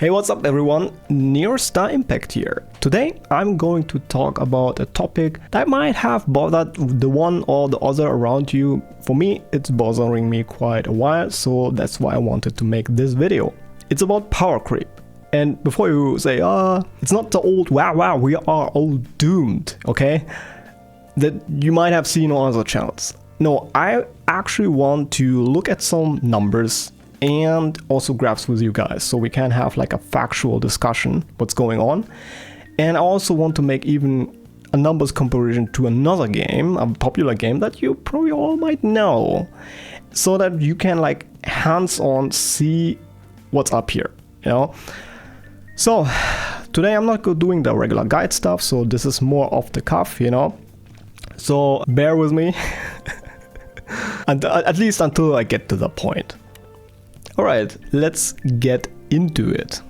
Hey, what's up everyone? Star Impact here. Today I'm going to talk about a topic that might have bothered the one or the other around you. For me, it's bothering me quite a while, so that's why I wanted to make this video. It's about power creep. And before you say, it's not the old wow, we are all doomed, okay? That you might have seen on other channels. No, I actually want to look at some numbers and also graphs with you guys, so we can have like a factual discussion what's going on. And I also want to make even a numbers comparison to another game, a popular game that you probably all might know, so that you can like hands-on see what's up here, you know. So today I'm not doing the regular guide stuff, so this is more off the cuff, you know, so bear with me and at least until I get to the point. Alright, let's get into it.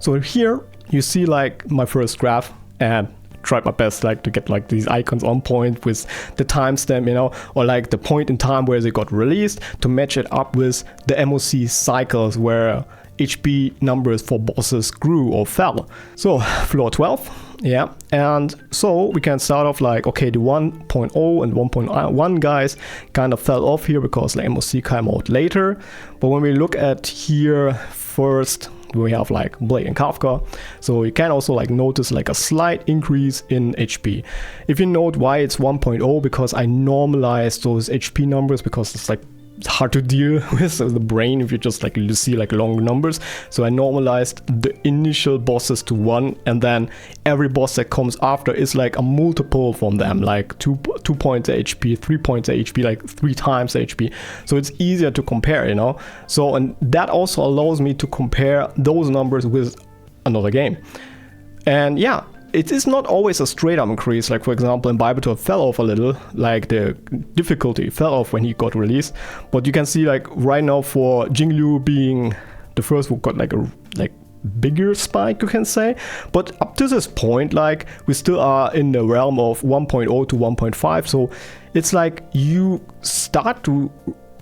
So here you see like my first graph, and tried my best like to get like these icons on point with the timestamp, you know, or like the point in time where they got released to match it up with the MOC cycles where HP numbers for bosses grew or fell. So floor 12. Yeah, and so we can start off like, okay, the 1.0 and 1.1 guys kind of fell off here because the MOC came out later. But when we look at here first, we have like Blade and Kafka. So you can also like notice like a slight increase in HP. If you note why it's 1.0, because I normalized those HP numbers because it's like hard to deal with the brain if you just like you see like long numbers. So I normalized the initial bosses to 1, and then every boss that comes after is like a multiple from them, like 2 points HP, 3 points HP, like 3 times HP. So it's easier to compare, you know. So, and that also allows me to compare those numbers with another game. And yeah, it is not always a straight up increase. Like for example, in Bible fell off a little, like the difficulty fell off when he got released. But you can see like right now for Xingqiu being the first who got like a bigger spike, you can say. But up to this point, like we still are in the realm of 1.0 to 1.5. So it's like you start to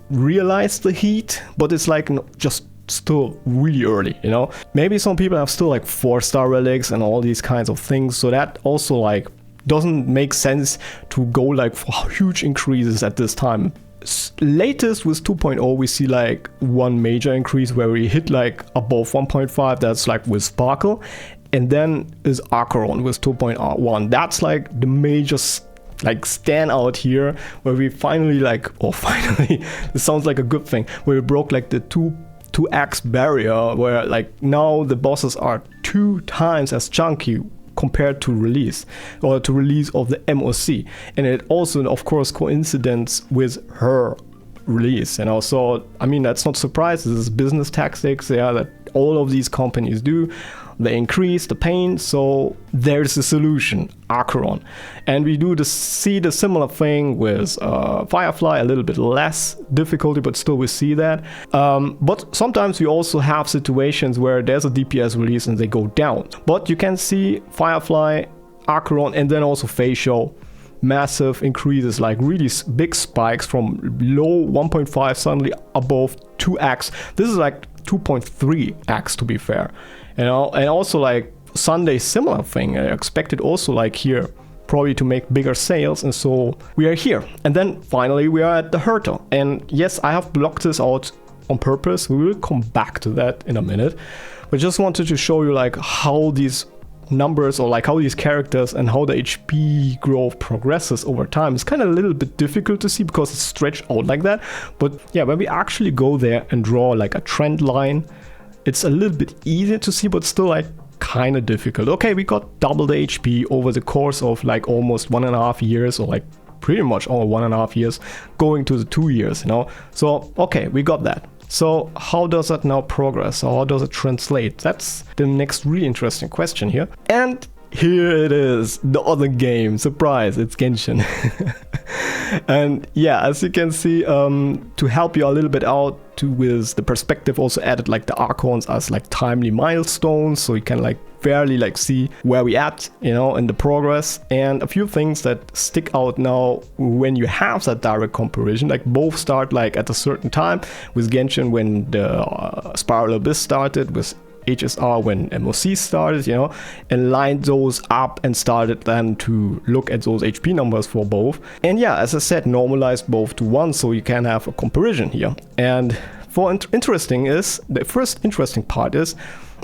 realize the heat, but it's like just still really early, you know. Maybe some people have still like 4-star relics and all these kinds of things, so that also like doesn't make sense to go like for huge increases at this time. Latest with 2.0 we see like one major increase where we hit like above 1.5, that's like with Sparkle, and then is Acheron with 2.1. that's like the major like stand out here, where we finally like, oh finally, it sounds like a good thing, where we broke like the 2x barrier, where like now the bosses are 2 times as chunky compared to release of the MOC. And it also of course coincidence with her release, and also I mean that's not surprise, this is business tactics, yeah, that all of these companies do. They increase the pain, so there's a solution, Acheron. And we do see the similar thing with Firefly, a little bit less difficulty, but still we see that. But sometimes we also have situations where there's a DPS release and they go down. But you can see Firefly, Acheron, and then also Facial, massive increases, like really big spikes from low 1.5 suddenly above 2x. This is like 2.3x to be fair, you know. And also like Sunday, similar thing. I expected also like here probably to make bigger sales, and so we are here. And then finally we are at the Herta, and yes, I have blocked this out on purpose. We will come back to that in a minute, but just wanted to show you like how these numbers, or like how these characters and how the HP growth progresses over time. It's kind of a little bit difficult to see because it's stretched out like that, but yeah, when we actually go there and draw like a trend line, it's a little bit easier to see, but still like kind of difficult. Okay, we got double the HP over the course of like almost 1.5 years, or like pretty much all 1.5 years going to the 2 years, you know. So okay, we got that. So how does that now progress? How does it translate? That's the next really interesting question here. And here it is, the other game. Surprise, it's Genshin. And yeah, as you can see, to help you a little bit out with the perspective, also added like the icons as like timely milestones, so you can like fairly like see where we at, you know, in the progress. And a few things that stick out now when you have that direct comparison, like both start like at a certain time. With Genshin when the Spiral Abyss started, with HSR when MOC started, you know, and lined those up and started then to look at those HP numbers for both. And yeah, as I said, normalized both to 1 so you can have a comparison here. And for interesting is, the first interesting part is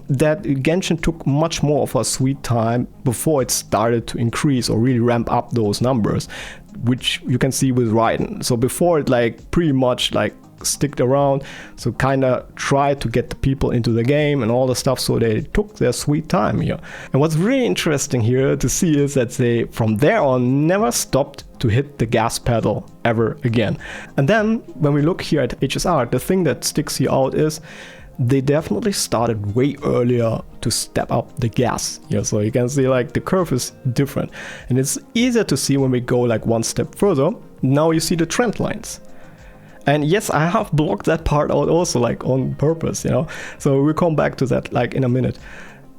that Genshin took much more of a sweet time before it started to increase or really ramp up those numbers, which you can see with Raiden. So before it like pretty much like sticked around, so kind of tried to get the people into the game and all the stuff, so they took their sweet time here. And what's really interesting here to see is that they from there on never stopped to hit the gas pedal ever again. And then when we look here at HSR, the thing that sticks here out is they definitely started way earlier to step up the gas here. So you can see like the curve is different, and it's easier to see when we go like one step further. Now you see the trend lines. And yes, I have blocked that part out also, like on purpose, you know. So we'll come back to that like in a minute.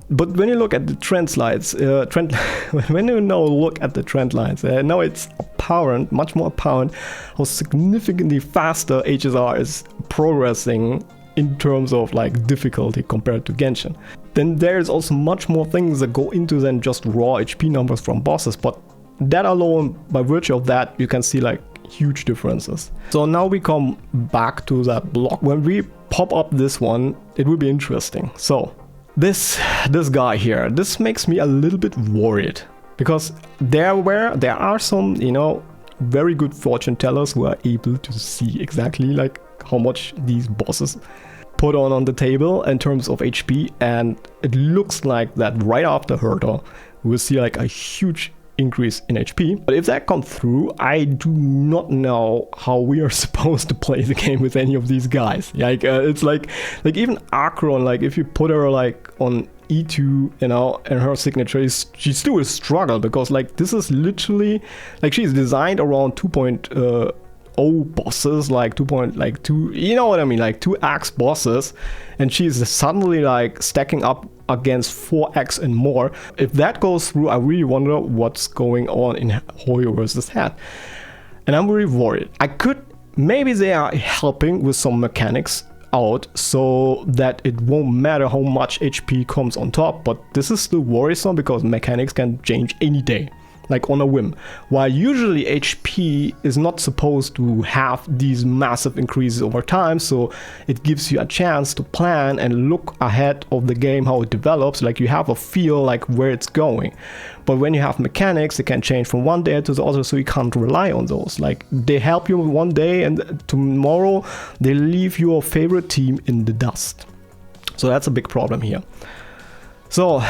But when you look at the trend slides, when you now look at the trend lines, now it's apparent, much more apparent, how significantly faster HSR is progressing in terms of like difficulty compared to Genshin. Then there's also much more things that go into than just raw HP numbers from bosses, but that alone, by virtue of that, you can see like huge differences. So now we come back to that block. When we pop up this one, it will be interesting. So this guy here, this makes me a little bit worried, because there are some, you know, very good fortune tellers who are able to see exactly like how much these bosses put on the table in terms of HP, and it looks like that right after Herta we'll see like a huge increase in HP. But if that comes through, I do not know how we are supposed to play the game with any of these guys. Like it's like even Akron, like if you put her like on E2, you know, and her signature is, she still will struggle, because like this is literally like she's designed around 2.0 bosses, like 2, you know what I mean, like 2x bosses, and she's suddenly like stacking up against 4x and more. If that goes through, I really wonder what's going on in Hoyo versus Hat, and I'm really worried. Maybe they are helping with some mechanics out so that it won't matter how much HP comes on top, but this is still worrisome because mechanics can change any day, like on a whim, while usually HP is not supposed to have these massive increases over time, so it gives you a chance to plan and look ahead of the game, how it develops, like you have a feel like where it's going. But when you have mechanics, it can change from one day to the other, so you can't rely on those. Like they help you one day and tomorrow they leave your favorite team in the dust. So that's a big problem here. So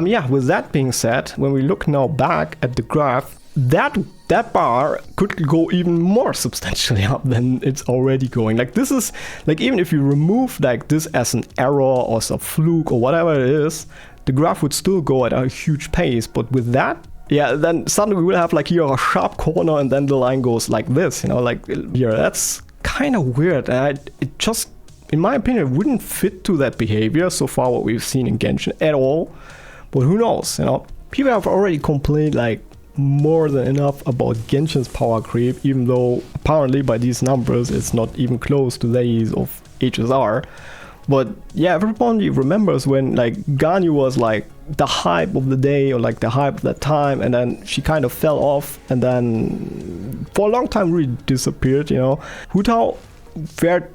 yeah, with that being said, when we look now back at the graph, that bar could go even more substantially up than it's already going. Like this is like, even if you remove like this as an error or some fluke or whatever it is, the graph would still go at a huge pace. But with that, yeah, then suddenly we will have like here a sharp corner and then the line goes like this, you know, like here. That's kind of weird, and it just, in my opinion, it wouldn't fit to that behavior so far what we've seen in Genshin at all. But who knows, you know? People have already complained like more than enough about Genshin's power creep, even though apparently by these numbers it's not even close to these of HSR. But yeah, everybody remembers when like Ganyu was like the hype of the day, or like the hype of that time, and then she kind of fell off and then for a long time really disappeared, you know. Hu Tao fared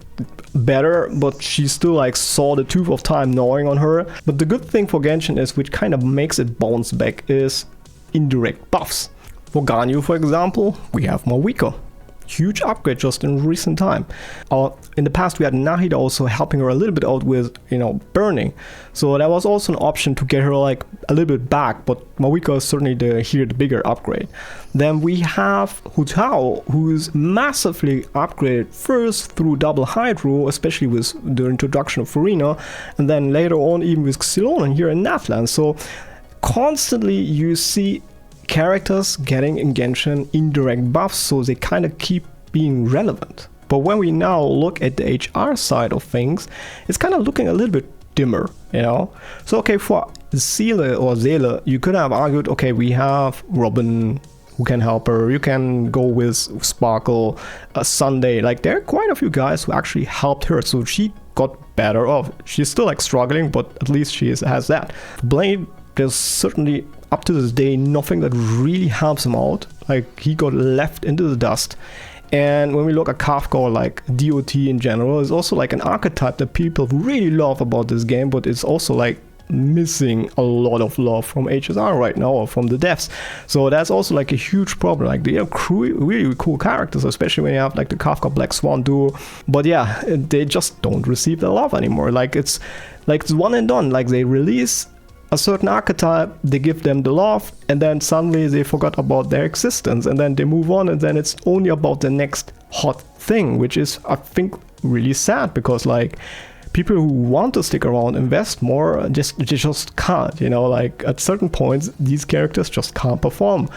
better, but she still like saw the tooth of time gnawing on her. But the good thing for Genshin is, which kind of makes it bounce back, is indirect buffs. For Ganyu, for example, we have Mawiko. Huge upgrade just in recent time. In the past we had Nahida also helping her a little bit out with, you know, burning. So that was also an option to get her like a little bit back, but Mawiko is certainly the bigger upgrade. Then we have Hu Tao, who's massively upgraded first through double hydro, especially with the introduction of Farina, and then later on even with Xilon here in Natlan. So constantly you see characters getting in Genshin indirect buffs, so they kind of keep being relevant. But when we now look at the HR side of things, it's kind of looking a little bit dimmer, you know. So okay, for Seele, you could have argued, okay, we have Robin who can help her, you can go with Sparkle, Sunday, like there are quite a few guys who actually helped her, so she got better off. She's still like struggling, but at least has that. Blade, there's certainly up to this day nothing that really helps him out. Like, he got left into the dust. And when we look at Kafka or like DOT in general, it's also like an archetype that people really love about this game, but it's also like missing a lot of love from HSR right now, or from the devs. So that's also like a huge problem. Like, they are really cool characters, especially when you have like the Kafka Black Swan duo, but yeah, they just don't receive the love anymore. Like, it's one and done. Like, they release a certain archetype, they give them the love, and then suddenly they forgot about their existence, and then they move on, and then it's only about the next hot thing, which is, I think, really sad, because like, people who want to stick around, invest more, just can't, you know. Like, at certain points these characters just can't perform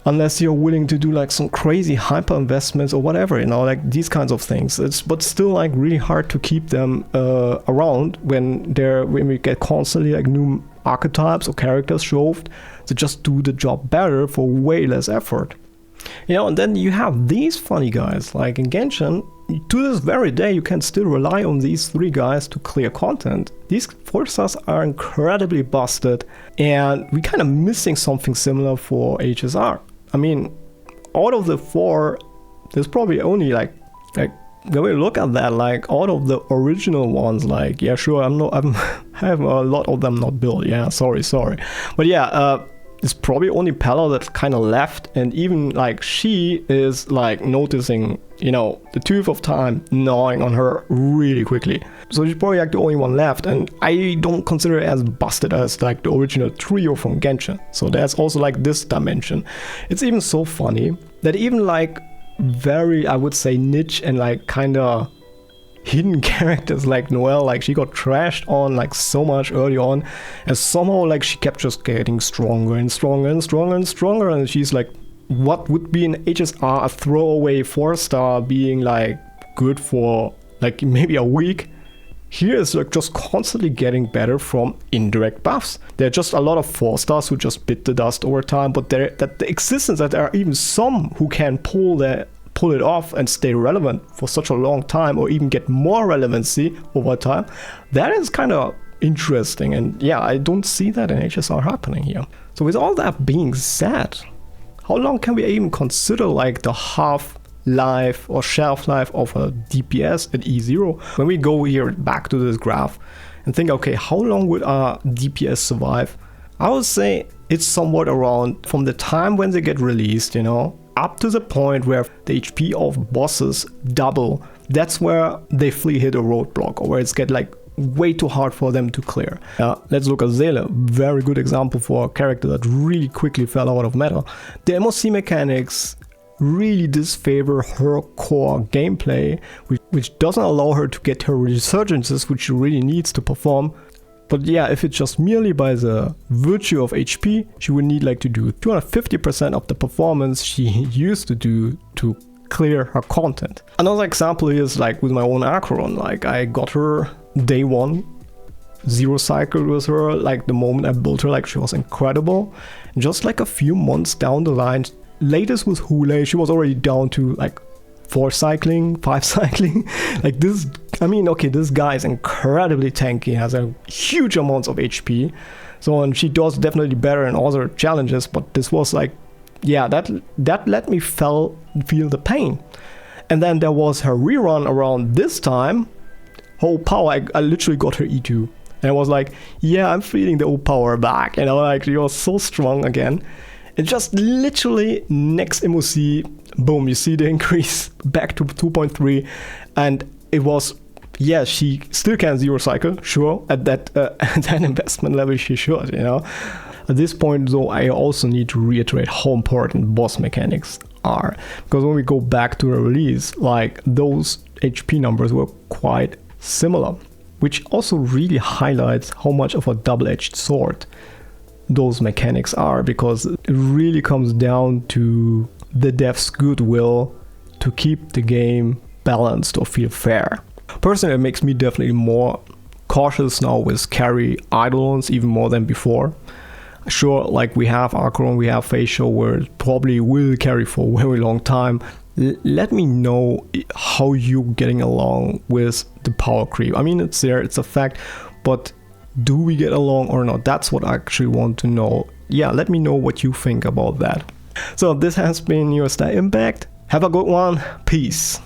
unless you're willing to do like some crazy hyper investments or whatever, you know, like these kinds of things. But still like really hard to keep them around when we get constantly like new archetypes or characters shoved to just do the job better for way less effort. You know, and then you have these funny guys like in Genshin. To this very day, you can still rely on these 3 guys to clear content. These 4 stars are incredibly busted, and we're kind of missing something similar for HSR. I mean, out of the 4, there's probably only like when we look at that, like out of the original ones, like, yeah, sure, I have a lot of them not built. Yeah, sorry, but yeah, it's probably only Pella that's kind of left, and even like she is like noticing, you know, the tooth of time gnawing on her really quickly. So she's probably like the only one left, and I don't consider it as busted as like the original trio from Genshin. So there's also like this dimension. It's even so funny that even like very, I would say, niche and like kind of hidden characters like Noelle, like she got trashed on like so much early on, and somehow like she kept just getting stronger and stronger and stronger and stronger, and she's like what would be an HSR a throwaway 4-star being like good for like maybe a week, here is like just constantly getting better from indirect buffs. There are just a lot of 4-stars who just bit the dust over time, but that the existence that there are even some who can pull it off and stay relevant for such a long time, or even get more relevancy over time, that is kind of interesting. And yeah, I don't see that in HSR happening here. So with all that being said, how long can we even consider like the half-life or shelf life of a DPS at E0? When we go here back to this graph and think, okay, how long would our DPS survive? I would say it's somewhat around from the time when they get released, you know, up to the point where the HP of bosses double. That's where they hit a roadblock, or where it's get like way too hard for them to clear. Let's look at Seele, very good example for a character that really quickly fell out of meta. The MOC mechanics really disfavor her core gameplay, which doesn't allow her to get her resurgences, which she really needs to perform. But yeah, if it's just merely by the virtue of HP, she would need like to do 250% of the performance she used to do to clear her content. Another example is like with my own Acheron. Like, I got her day 1, 0 cycle with her, like the moment I built her, like she was incredible. And just like a few months down the line, latest with Hule, she was already down to like 4 cycling, 5 cycling. Like this, I mean, okay, this guy is incredibly tanky, has a huge amounts of HP. So, and she does definitely better in other challenges, but this was like, yeah, that let me feel the pain. And then there was her rerun around this time. Whole power, I literally got her E2. And I was like, yeah, I'm feeling the old power back. And I was like, you're so strong again. It just literally next MOC, boom, you see the increase back to 2.3. And it was, yeah, she still can 0 cycle, sure, at that investment level she should, you know. At this point though, I also need to reiterate how important boss mechanics are, because when we go back to the release, like those HP numbers were quite similar, which also really highlights how much of a double-edged sword those mechanics are, because it really comes down to the devs' goodwill to keep the game balanced or feel fair. Personally, it makes me definitely more cautious now with carry eidolons, even more than before. Sure, like we have Acheron, we have Facial, where it probably will carry for a very long time. let me know how you getting along with the power creep. I mean, it's there, it's a fact, but do we get along or not? That's what I actually want to know. Yeah, let me know what you think about that. So this has been your Star Impact. Have a good one. Peace.